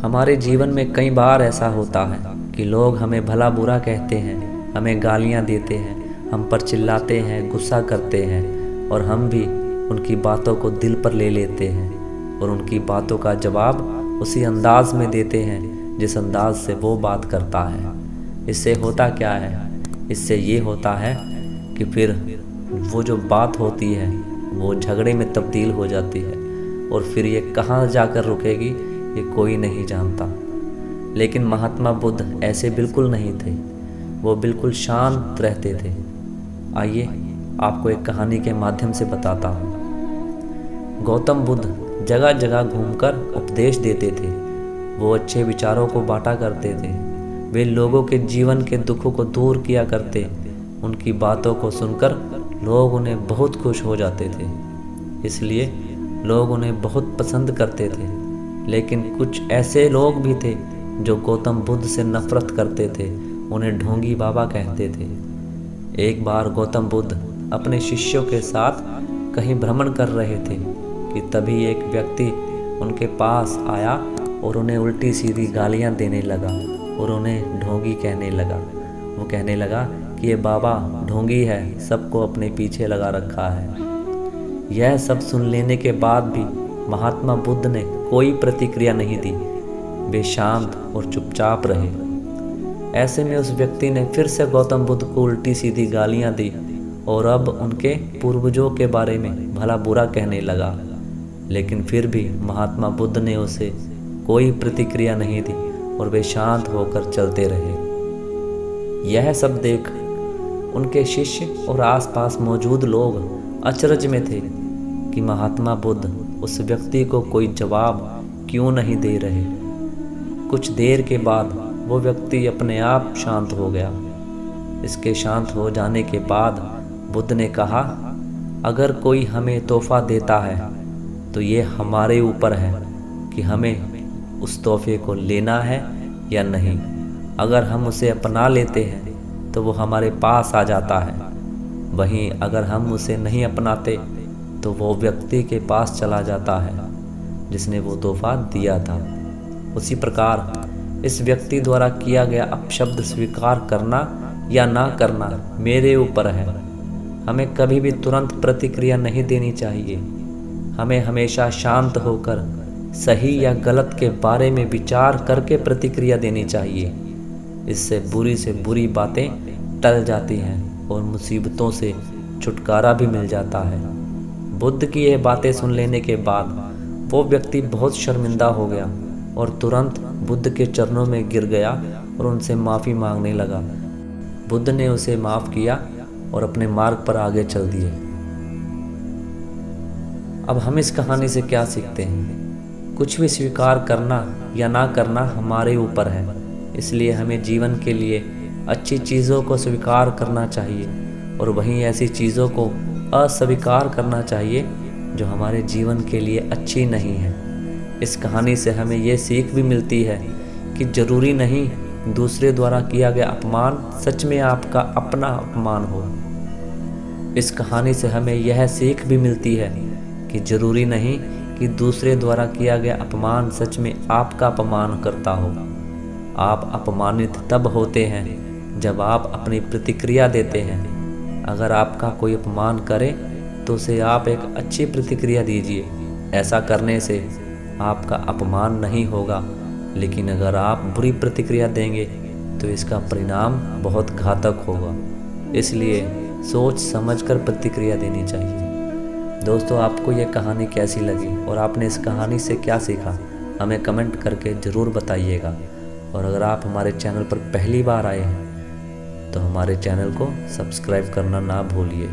हमारे जीवन में कई बार ऐसा होता है कि लोग हमें भला बुरा कहते हैं, हमें गालियाँ देते हैं, हम पर चिल्लाते हैं, गुस्सा करते हैं और हम भी उनकी बातों को दिल पर ले लेते हैं और उनकी बातों का जवाब उसी अंदाज में देते हैं जिस अंदाज से वो बात करता है। इससे होता क्या है? इससे ये होता है कि फिर वो जो बात होती है वो झगड़े में तब्दील हो जाती है और फिर ये कहाँ जाकर रुकेगी ये कोई नहीं जानता। लेकिन महात्मा बुद्ध ऐसे बिल्कुल नहीं थे, वो बिल्कुल शांत रहते थे। आइए आपको एक कहानी के माध्यम से बताता हूँ। गौतम बुद्ध जगह जगह घूमकर उपदेश देते थे। वो अच्छे विचारों को बांटा करते थे। वे लोगों के जीवन के दुखों को दूर किया करते। उनकी बातों को सुनकर लोग उन्हें बहुत खुश हो जाते थे, इसलिए लोग उन्हें बहुत पसंद करते थे। लेकिन कुछ ऐसे लोग भी थे जो गौतम बुद्ध से नफरत करते थे, उन्हें ढोंगी बाबा कहते थे। एक बार गौतम बुद्ध अपने शिष्यों के साथ कहीं भ्रमण कर रहे थे कि तभी एक व्यक्ति उनके पास आया और उन्हें उल्टी सीधी गालियां देने लगा और उन्हें ढोंगी कहने लगा। वो कहने लगा कि ये बाबा ढोंगी है, सबको अपने पीछे लगा रखा है। यह सब सुन लेने के बाद भी महात्मा बुद्ध ने कोई प्रतिक्रिया नहीं दी। वे शांत और चुपचाप रहे। ऐसे में उस व्यक्ति ने फिर से गौतम बुद्ध को उल्टी सीधी गालियां दी और अब उनके पूर्वजों के बारे में भला बुरा कहने लगा। लेकिन फिर भी महात्मा बुद्ध ने उसे कोई प्रतिक्रिया नहीं दी और वे शांत होकर चलते रहे। यह सब देख उनके शिष्य और आसपास मौजूद लोग अचरज में थे कि महात्मा बुद्ध उस व्यक्ति को कोई जवाब क्यों नहीं दे रहे। कुछ देर के बाद वो व्यक्ति अपने आप शांत हो गया। इसके शांत हो जाने के बाद बुद्ध ने कहा, अगर कोई हमें तोहफा देता है तो ये हमारे ऊपर है कि हमें उस तोहफे को लेना है या नहीं। अगर हम उसे अपना लेते हैं तो वो हमारे पास आ जाता है, वहीं अगर हम उसे नहीं अपनाते तो वो व्यक्ति के पास चला जाता है जिसने वो तोहफा दिया था। उसी प्रकार इस व्यक्ति द्वारा किया गया अपशब्द स्वीकार करना या ना करना मेरे ऊपर है। हमें कभी भी तुरंत प्रतिक्रिया नहीं देनी चाहिए। हमें हमेशा शांत होकर सही या गलत के बारे में विचार करके प्रतिक्रिया देनी चाहिए। इससे बुरी से बुरी बातें टल जाती हैं और मुसीबतों से छुटकारा भी मिल जाता है। बुद्ध की यह बातें सुन लेने के बाद वो व्यक्ति बहुत शर्मिंदा हो गया और तुरंत बुद्ध के चरणों में गिर गया और उनसे माफ़ी मांगने लगा। बुद्ध ने उसे माफ़ किया और अपने मार्ग पर आगे चल दिए। अब हम इस कहानी से क्या सीखते हैं? कुछ भी स्वीकार करना या ना करना हमारे ऊपर है, इसलिए हमें जीवन के लिए अच्छी चीज़ों को स्वीकार करना चाहिए और वहीं ऐसी चीज़ों को अस्वीकार करना चाहिए जो हमारे जीवन के लिए अच्छी नहीं है। इस कहानी से हमें ये सीख भी मिलती है कि ज़रूरी नहीं दूसरे द्वारा किया गया अपमान सच में आपका अपना अपमान हो। इस कहानी से हमें यह सीख भी मिलती है कि ज़रूरी नहीं कि दूसरे द्वारा किया गया अपमान सच में आपका अपमान करता हो। आप अपमानित तब होते हैं जब आप अपनी प्रतिक्रिया देते हैं। अगर आपका कोई अपमान करे तो उसे आप एक अच्छी प्रतिक्रिया दीजिए। ऐसा करने से आपका अपमान नहीं होगा, लेकिन अगर आप बुरी प्रतिक्रिया देंगे तो इसका परिणाम बहुत घातक होगा। इसलिए सोच समझकर प्रतिक्रिया देनी चाहिए। दोस्तों, आपको ये कहानी कैसी लगी और आपने इस कहानी से क्या सीखा, हमें कमेंट करके ज़रूर बताइएगा। और अगर आप हमारे चैनल पर पहली बार आए हैं तो हमारे चैनल को सब्सक्राइब करना ना भूलिए।